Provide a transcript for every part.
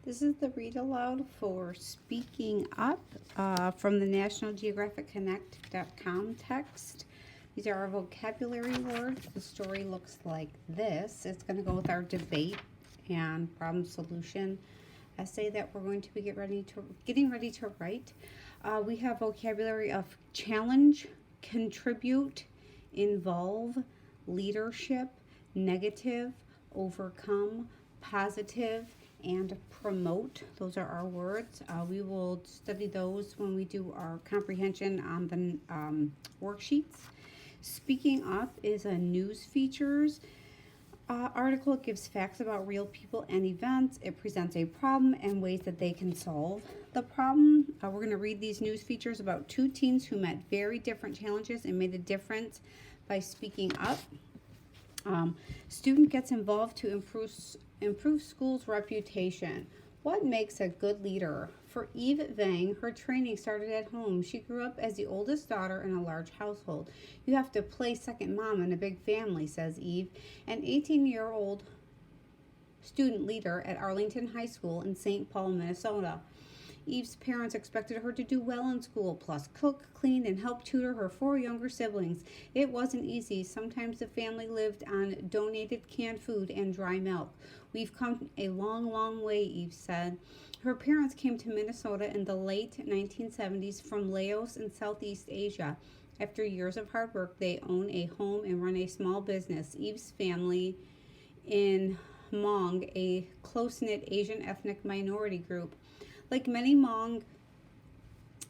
This is the read aloud for Speaking Up from the National Geographic Connect.com text. These are our vocabulary words. The story looks like this. It's going to go with our debate and problem solution essay that we're going to be getting ready to write. We have vocabulary of challenge, contribute, involve, leadership, negative, overcome, positive, and promote. Those are our words. We will study those when we do our comprehension on the worksheets. Speaking Up is a news features article. It gives facts about real people and events. It presents a problem and ways that they can solve the problem. We're going to read these news features about two teens who met very different challenges and made a difference by speaking up. Student gets involved to improve school's reputation. What makes a good leader? For Eve Vang, her training started at home. She grew up as the oldest daughter in a large household. You have to play second mom in a big family, says Eve, an 18-year-old student leader at Arlington High School in St. Paul, Minnesota. Eve's parents expected her to do well in school, plus cook, clean, and help tutor her four younger siblings. It wasn't easy. Sometimes the family lived on donated canned food and dry milk. We've come a long, long way, Eve said. Her parents came to Minnesota in the late 1970s from Laos in Southeast Asia. After years of hard work, they own a home and run a small business. Eve's family in Hmong, a close-knit Asian ethnic minority group. Like many Hmong,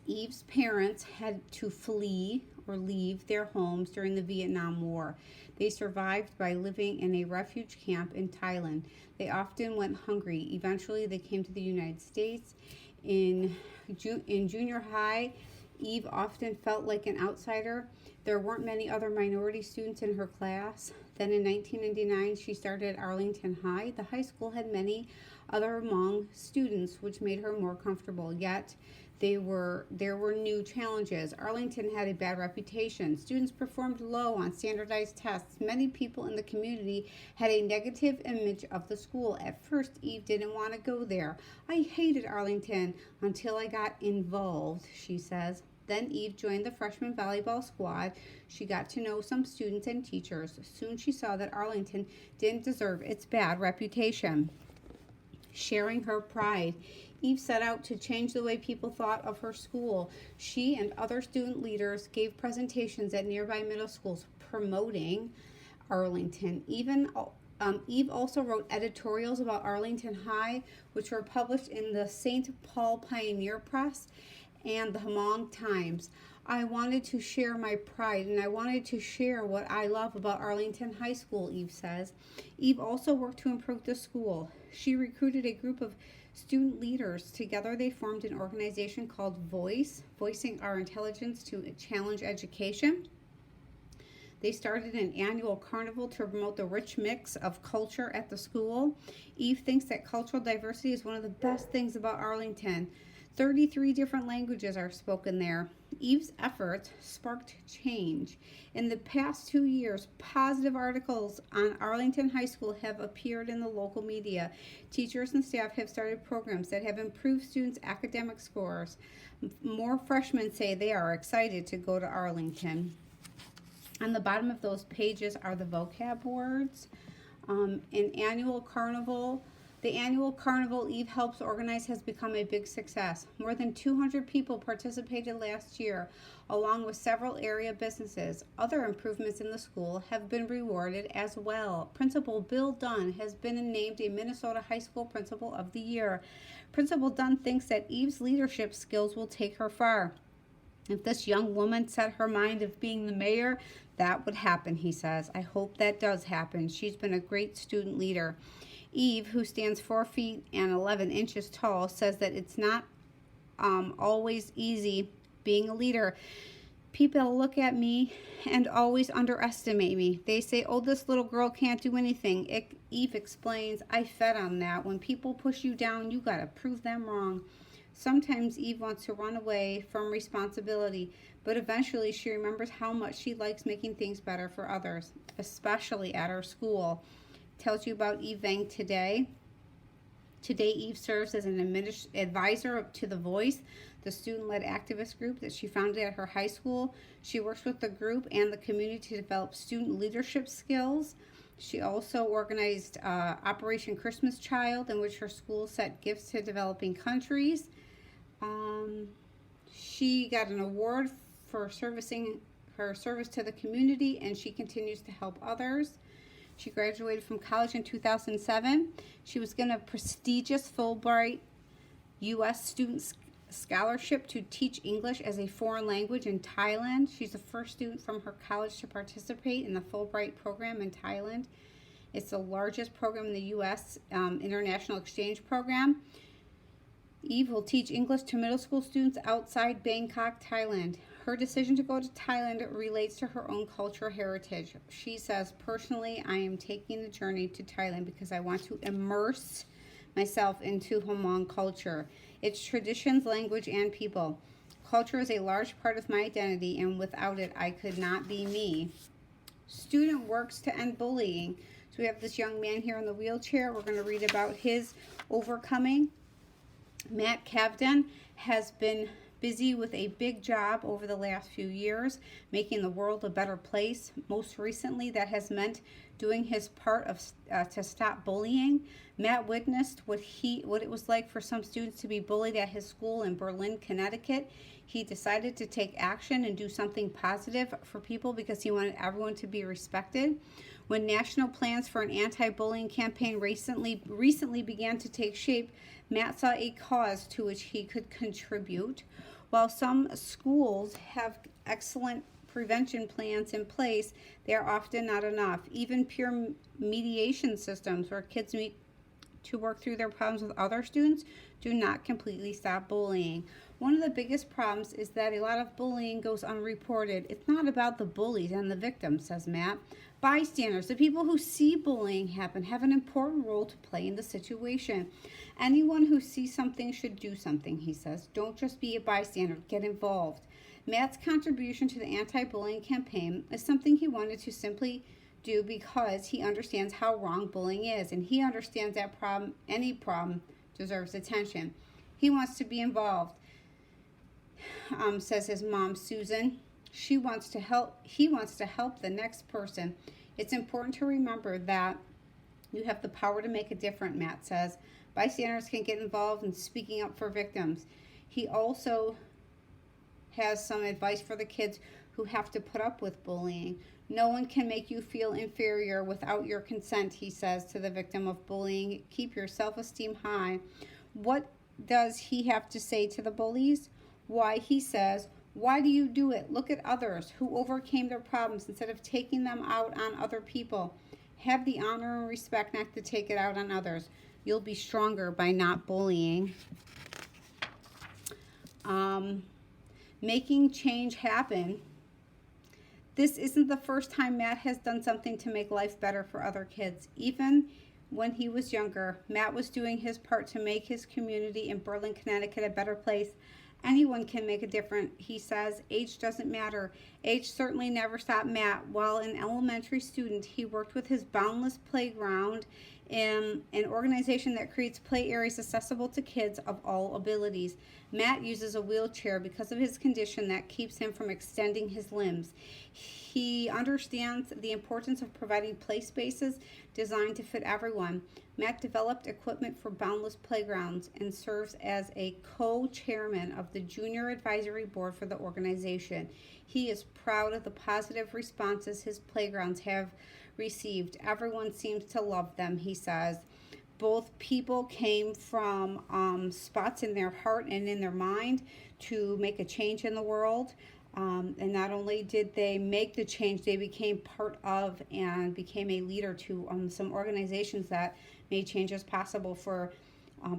Eve's parents had to flee or leave their homes during the Vietnam War. They survived by living in a refuge camp in Thailand. They often went hungry. Eventually, they came to the United States. In junior high, Eve often felt like an outsider. There weren't many other minority students in her class. Then in 1999, she started at Arlington High. The high school had many other Hmong students, which made her more comfortable. Yet, there were new challenges. Arlington had a bad reputation. Students performed low on standardized tests. Many people in the community had a negative image of the school. At first, Eve didn't want to go there. I hated Arlington until I got involved, she says. Then Eve joined the freshman volleyball squad. She got to know some students and teachers. Soon she saw that Arlington didn't deserve its bad reputation. Sharing her pride, Eve set out to change the way people thought of her school. She and other student leaders gave presentations at nearby middle schools promoting Arlington. Eve also wrote editorials about Arlington High, which were published in the St. Paul Pioneer Press and the Hmong Times. I wanted to share my pride and I wanted to share what I love about Arlington High School, Eve says. Eve also worked to improve the school. She recruited a group of student leaders. Together they formed an organization called Voice, Voicing Our Intelligence to Challenge Education. They started an annual carnival to promote the rich mix of culture at the school. Eve thinks that cultural diversity is one of the best things about Arlington. 33 different languages are spoken there. Eve's efforts sparked change. In the past 2 years, positive articles on Arlington High School have appeared in the local media. Teachers and staff have started programs that have improved students' academic scores. More freshmen say they are excited to go to Arlington. On the bottom of those pages are the vocab words. The annual carnival Eve helps organize has become a big success. More than 200 people participated last year, along with several area businesses. Other improvements in the school have been rewarded as well. Principal Bill Dunn has been named a Minnesota High School Principal of the Year. Principal Dunn thinks that Eve's leadership skills will take her far. If this young woman set her mind of being the mayor, that would happen, he says. I hope that does happen. She's been a great student leader. Eve, who stands 4 feet and 11 inches tall, says that it's not always easy being a leader. People look at me and always underestimate me. They say, oh, this little girl can't do anything. Eve explains, I fed on that. When people push you down, you got to prove them wrong. Sometimes Eve wants to run away from responsibility, but eventually she remembers how much she likes making things better for others, especially at her school. Tells you about Eve Vang today. Today, Eve serves as an advisor to The Voice, the student-led activist group that she founded at her high school. She works with the group and the community to develop student leadership skills. She also organized Operation Christmas Child, in which her school sent gifts to developing countries. She got an award for servicing her service to the community, and she continues to help others. She graduated from college in 2007. She was given a prestigious Fulbright U.S. student scholarship to teach English as a foreign language in Thailand. She's the first student from her college to participate in the Fulbright program in Thailand. It's the largest program in the U.S. International Exchange Program. Eve will teach English to middle school students outside Bangkok, Thailand. Her decision to go to Thailand relates to her own cultural heritage. She says, personally, I am taking the journey to Thailand because I want to immerse myself into Hmong culture, its traditions, language, and people. Culture is a large part of my identity, and without it, I could not be me. Student works to end bullying. So we have this young man here in the wheelchair. We're going to read about his overcoming. Matt Cavden has been busy with a big job over the last few years, making the world a better place. Most recently, that has meant doing his part of to stop bullying. Matt witnessed what it was like for some students to be bullied at his school in Berlin, Connecticut. He decided to take action and do something positive for people because he wanted everyone to be respected. When national plans for an anti-bullying campaign recently began to take shape, Matt saw a cause to which he could contribute. While some schools have excellent prevention plans in place, they are often not enough. Even peer mediation systems where kids meet to work through their problems with other students do not completely stop bullying. One of the biggest problems is that a lot of bullying goes unreported. It's not about the bullies and the victims, says Matt. Bystanders, the people who see bullying happen, have an important role to play in the situation. Anyone who sees something should do something, he says. Don't just be a bystander, get involved. Matt's contribution to the anti-bullying campaign is something he wanted to simply do because he understands how wrong bullying is, and he understands that any problem deserves attention. He wants to be involved, says his mom, Susan. He wants to help the next person. It's important to remember that you have the power to make a difference, Matt says. Bystanders can get involved in speaking up for victims. He also has some advice for the kids who have to put up with bullying. No one can make you feel inferior without your consent, he says to the victim of bullying. Keep your self-esteem high. What does he have to say to the bullies? Why, he says, why do you do it? Look at others who overcame their problems instead of taking them out on other people. Have the honor and respect not to take it out on others. You'll be stronger by not bullying. Making change happen. This isn't the first time Matt has done something to make life better for other kids. Even when he was younger, Matt was doing his part to make his community in Berlin, Connecticut a better place. Anyone can make a difference, he says. Age doesn't matter. Age certainly never stopped Matt. While an elementary student, he worked with his Boundless Playground, an organization that creates play areas accessible to kids of all abilities. Matt uses a wheelchair because of his condition that keeps him from extending his limbs. He understands the importance of providing play spaces designed to fit everyone. Matt developed equipment for Boundless Playgrounds and serves as a co-chairman of the Junior Advisory Board for the organization. He is proud of the positive responses his playgrounds have received. Everyone seems to love them, he says. Both people came from spots in their heart and in their mind to make a change in the world. And not only did they make the change, they became part of and became a leader to some organizations that made changes possible for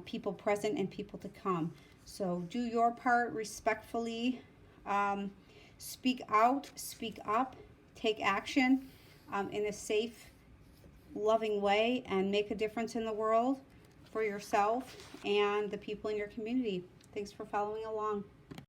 people present and people to come. So do your part respectfully. Speak out, speak up, take action in a safe, loving way, and make a difference in the world for yourself and the people in your community. Thanks for following along.